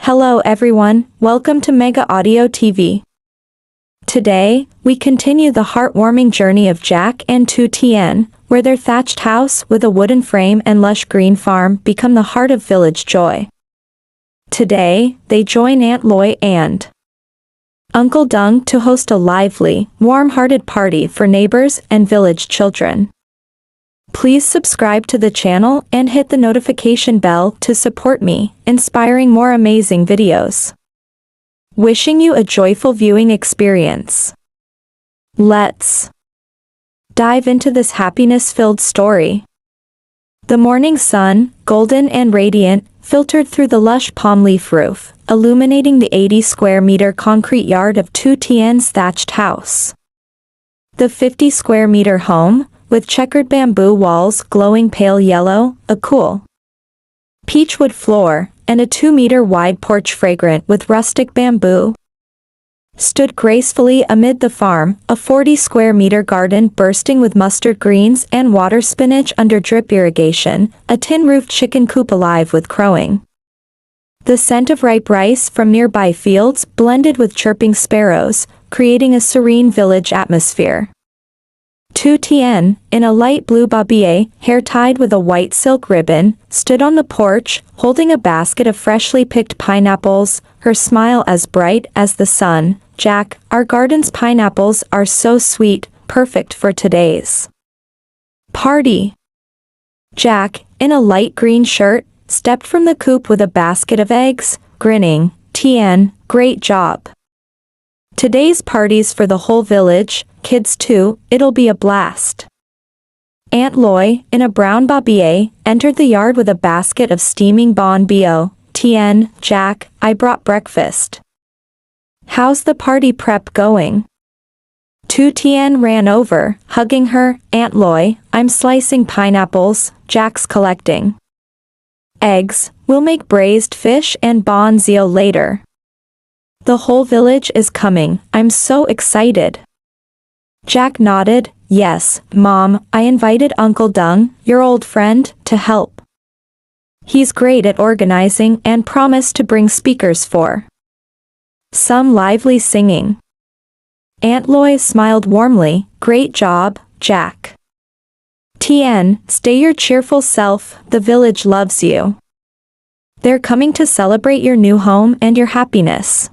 Hello everyone, welcome to Mega Audio TV. Today, we continue the heartwarming journey of Jack and Tu Tien, where their thatched house with a wooden frame and lush green farm become the heart of village joy. Today, they join Aunt Loy and Uncle Dung to host a lively, warm-hearted party for neighbors and village children. Please subscribe to the channel and hit the notification bell to support me, inspiring more amazing videos. Wishing you a joyful viewing experience. Let's dive into this happiness-filled story. The morning sun, golden and radiant, filtered through the lush palm leaf roof, illuminating the 80-square-meter concrete yard of Tu Tien's thatched house. The 50-square-meter home, with checkered bamboo walls glowing pale yellow, a cool peachwood floor, and a 2-meter-wide porch fragrant with rustic bamboo, stood gracefully amid the farm, a 40-square-meter garden bursting with mustard greens and water spinach under drip irrigation, a tin-roofed chicken coop alive with crowing. The scent of ripe rice from nearby fields blended with chirping sparrows, creating a serene village atmosphere. Tu Tien, in a light blue babier, hair tied with a white silk ribbon, stood on the porch, holding a basket of freshly picked pineapples, her smile as bright as the sun. "Jack, our garden's pineapples are so sweet, perfect for today's party." Jack, in a light green shirt, stepped from the coop with a basket of eggs, grinning. "Tien, great job. Today's party's for the whole village, kids too, it'll be a blast." Aunt Loy, in a brown babier, entered the yard with a basket of steaming bon bio. "Tien, Jack, I brought breakfast. How's the party prep going?" Tu Tien ran over, hugging her. "Aunt Loy, I'm slicing pineapples, Jack's collecting eggs, we'll make braised fish and bon zio later. The whole village is coming, I'm so excited." Jack nodded. "Yes, Mom, I invited Uncle Dung, your old friend, to help. He's great at organizing and promised to bring speakers for some lively singing." Aunt Loy smiled warmly. "Great job, Jack. Tien, stay your cheerful self, the village loves you. They're coming to celebrate your new home and your happiness."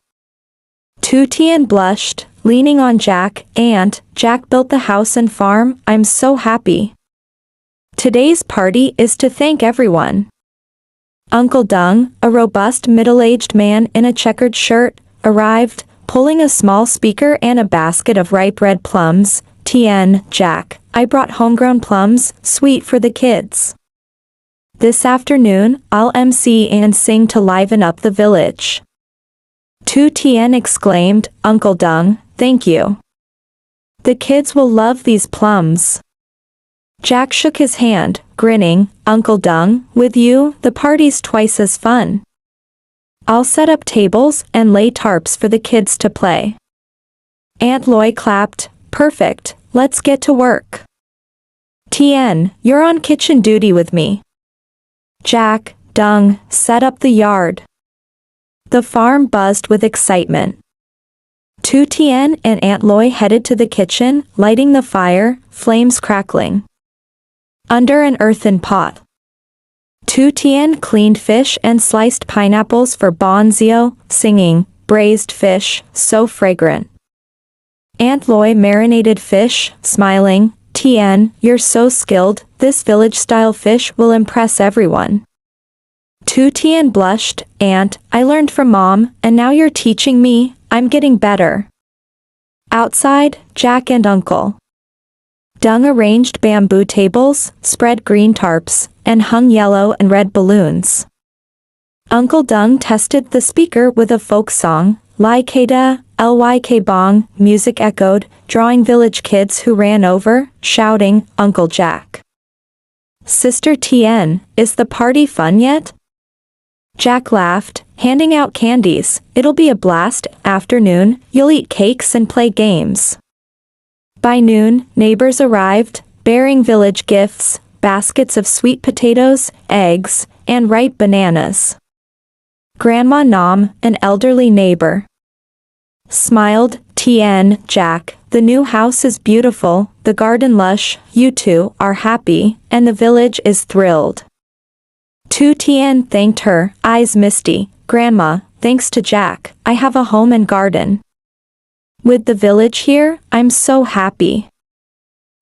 Tu Tien blushed, leaning on Jack. "Aunt, Jack built the house and farm, I'm so happy. Today's party is to thank everyone." Uncle Dung, a robust middle-aged man in a checkered shirt, arrived, pulling a small speaker and a basket of ripe red plums. "Tien, Jack, I brought homegrown plums, sweet for the kids. This afternoon, I'll MC and sing to liven up the village." Tu Tien exclaimed. "Uncle Dung, thank you. The kids will love these plums." Jack shook his hand, grinning. "Uncle Dung, with you, the party's twice as fun. I'll set up tables and lay tarps for the kids to play." Aunt Loy clapped. "Perfect, let's get to work. Tien, you're on kitchen duty with me. Jack, Dung, set up the yard." The farm buzzed with excitement. Tu Tien and Aunt Loy headed to the kitchen, lighting the fire, flames crackling under an earthen pot. Tu Tien cleaned fish and sliced pineapples for bon zio, singing, "Braised fish, so fragrant." Aunt Loy marinated fish, smiling. "Tien, you're so skilled, this village-style fish will impress everyone." Tu Tien blushed. "Aunt, I learned from Mom, and now you're teaching me, I'm getting better." Outside, Jack and Uncle Dung arranged bamboo tables, spread green tarps, and hung yellow and red balloons. Uncle Dung tested the speaker with a folk song. "Lyk lyk bong," music echoed, drawing village kids who ran over, shouting, "Uncle Jack! Sister Tien, is the party fun yet?" Jack laughed, handing out candies. "It'll be a blast. Afternoon, you'll eat cakes and play games." By noon, neighbors arrived, bearing village gifts, baskets of sweet potatoes, eggs, and ripe bananas. Grandma Nam, an elderly neighbor, smiled. Tien, Jack, the new house is beautiful, the garden lush, you two are happy, and the village is thrilled. Tu Tien thanked her, eyes misty. Grandma, thanks to Jack, I have a home and garden. With the village here, I'm so happy.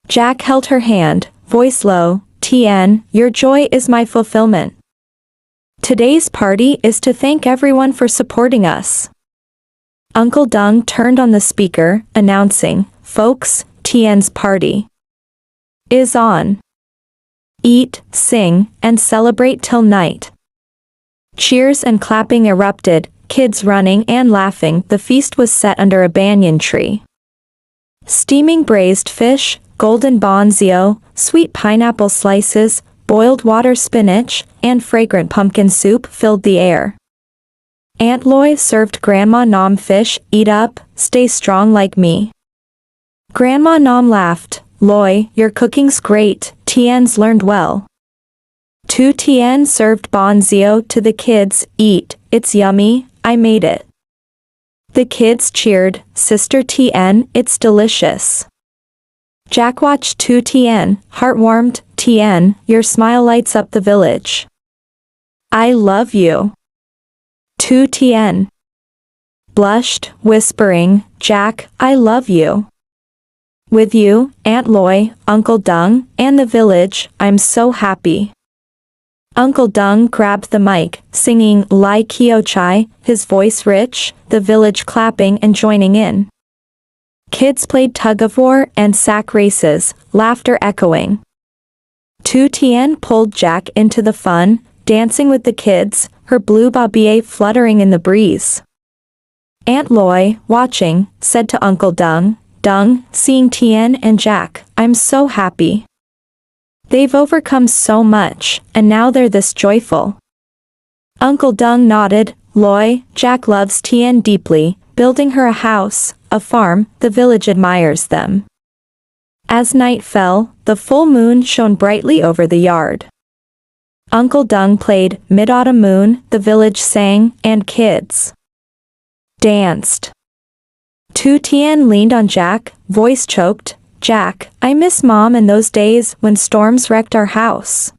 Jack held her hand, voice low. Tien, your joy is my fulfillment. Today's party is to thank everyone for supporting us. Uncle Dung turned on the speaker, announcing, folks, Tien's party is on. Eat, sing, and celebrate till night. Cheers and clapping erupted, kids running and laughing. The feast was set under a banyan tree. Steaming braised fish, golden bonzio, sweet pineapple slices, boiled water spinach, and fragrant pumpkin soup filled the air. Aunt Loy served Grandma Nam fish. Eat up, stay strong like me. Grandma Nam laughed. Loy, your cooking's great, Tien's learned well. Tu Tien served bonzio to the kids. Eat, it's yummy, I made it. The kids cheered. Sister Tien, it's delicious. Jack watched Tu Tien, heart-warmed. Tien, your smile lights up the village. I love you. Tu Tien blushed, whispering, Jack, I love you. With you, Aunt Loy, Uncle Dung, and the village, I'm so happy. Uncle Dung grabbed the mic, singing Lai Kio Chai, his voice rich, the village clapping and joining in. Kids played tug-of-war and sack races, laughter echoing. Tu Tien pulled Jack into the fun, dancing with the kids, her blue babie fluttering in the breeze. Aunt Loy, watching, said to Uncle Dung, Dung, seeing Tien and Jack, I'm so happy. They've overcome so much, and now they're this joyful. Uncle Dung nodded. Loy, Jack loves Tien deeply, building her a house, a farm, the village admires them. As night fell, the full moon shone brightly over the yard. Uncle Dung played Mid-Autumn Moon, the village sang, and kids danced. Tu Tien leaned on Jack, voice choked, Jack, I miss Mom and those days when storms wrecked our house.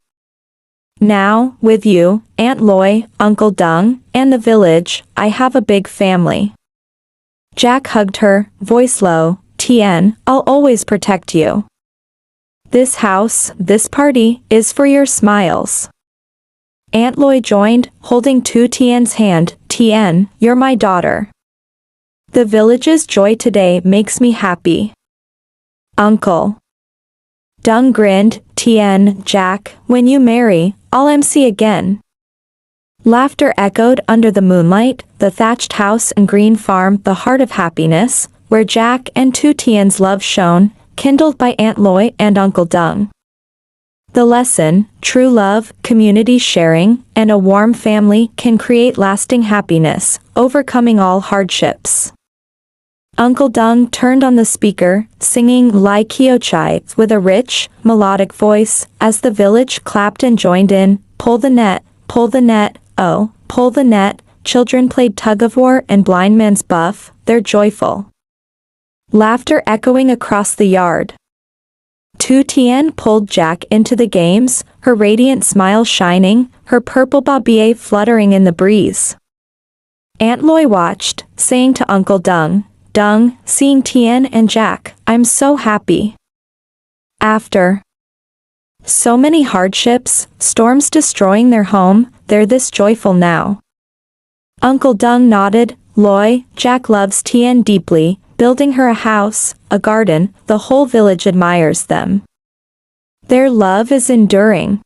Now, with you, Aunt Loy, Uncle Dung, and the village, I have a big family. Jack hugged her, voice low, Tien, I'll always protect you. This house, this party, is for your smiles. Aunt Loy joined, holding Tu Tien's hand. Tien, you're my daughter. The village's joy today makes me happy. Uncle Dung grinned. Tien, Jack, when you marry, I'll MC again. Laughter echoed under the moonlight, the thatched house and green farm, the heart of happiness, where Jack and Tu Tien's love shone, kindled by Aunt Loy and Uncle Dung. The lesson, true love, community sharing, and a warm family can create lasting happiness, overcoming all hardships. Uncle Dung turned on the speaker, singing Lai Kio Chai with a rich, melodic voice, as the village clapped and joined in. Pull the net, oh, pull the net. Children played tug-of-war and blind man's buff, they're joyful. Laughter echoing across the yard. Tu Tien pulled Jack into the games, her radiant smile shining, her purple babie fluttering in the breeze. Aunt Loy watched, saying to Uncle Dung, Dung, seeing Tien and Jack, I'm so happy. After so many hardships, storms destroying their home, they're this joyful now. Uncle Dung nodded. Loy, Jack loves Tien deeply, building her a house, a garden, the whole village admires them. Their love is enduring.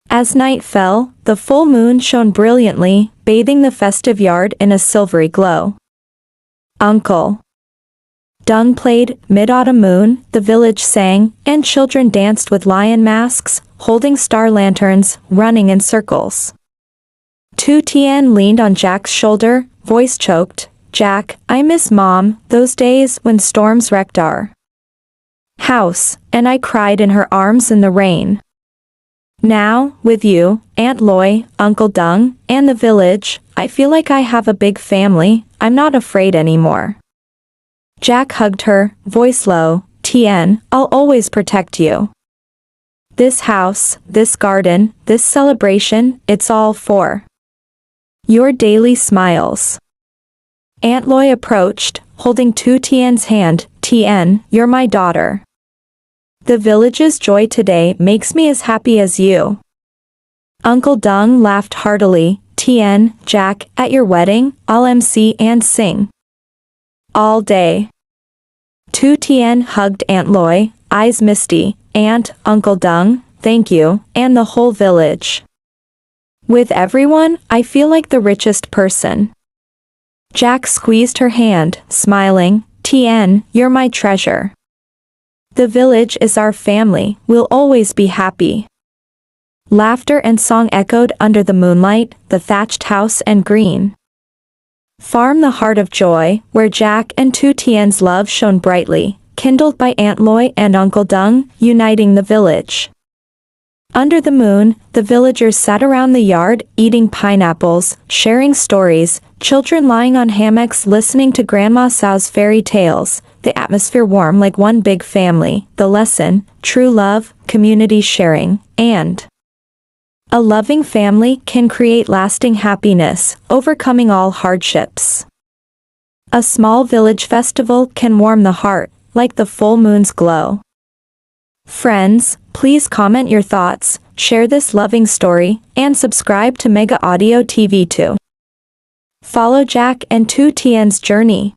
As night fell, the full moon shone brilliantly, bathing the festive yard in a silvery glow. Uncle Dung played Mid-Autumn Moon, the village sang, and children danced with lion masks, holding star lanterns, running in circles. Tu Tien leaned on Jack's shoulder, voice choked, Jack, I miss Mom, those days when storms wrecked our house, and I cried in her arms in the rain. Now, with you, Aunt Loy, Uncle Dung, and the village, I feel like I have a big family. I'm not afraid anymore. Jack hugged her, voice low. Tien, I'll always protect you. This house, this garden, this celebration, it's all for your daily smiles. Aunt Loy approached, holding Tu Tien's hand. Tien, you're my daughter. The village's joy today makes me as happy as you. Uncle Dung laughed heartily. Tien, Jack, at your wedding, I'll MC and sing all day. Tu Tien hugged Aunt Loy, eyes misty. Aunt, Uncle Dung, thank you, and the whole village. With everyone, I feel like the richest person. Jack squeezed her hand, smiling. Tien, you're my treasure. The village is our family, we'll always be happy. Laughter and song echoed under the moonlight, the thatched house and green farm, the heart of joy, where Jack and Tu Tien's love shone brightly, kindled by Aunt Loy and Uncle Dung, uniting the village. Under the moon, the villagers sat around the yard, eating pineapples, sharing stories, children lying on hammocks listening to Grandma Sao's fairy tales, the atmosphere warm like one big family. The lesson, true love, community sharing, and a loving family can create lasting happiness, overcoming all hardships. A small village festival can warm the heart, like the full moon's glow. Friends, please comment your thoughts, share this loving story, and subscribe to Mega Audio TV to follow Jack and Tu Tien's journey.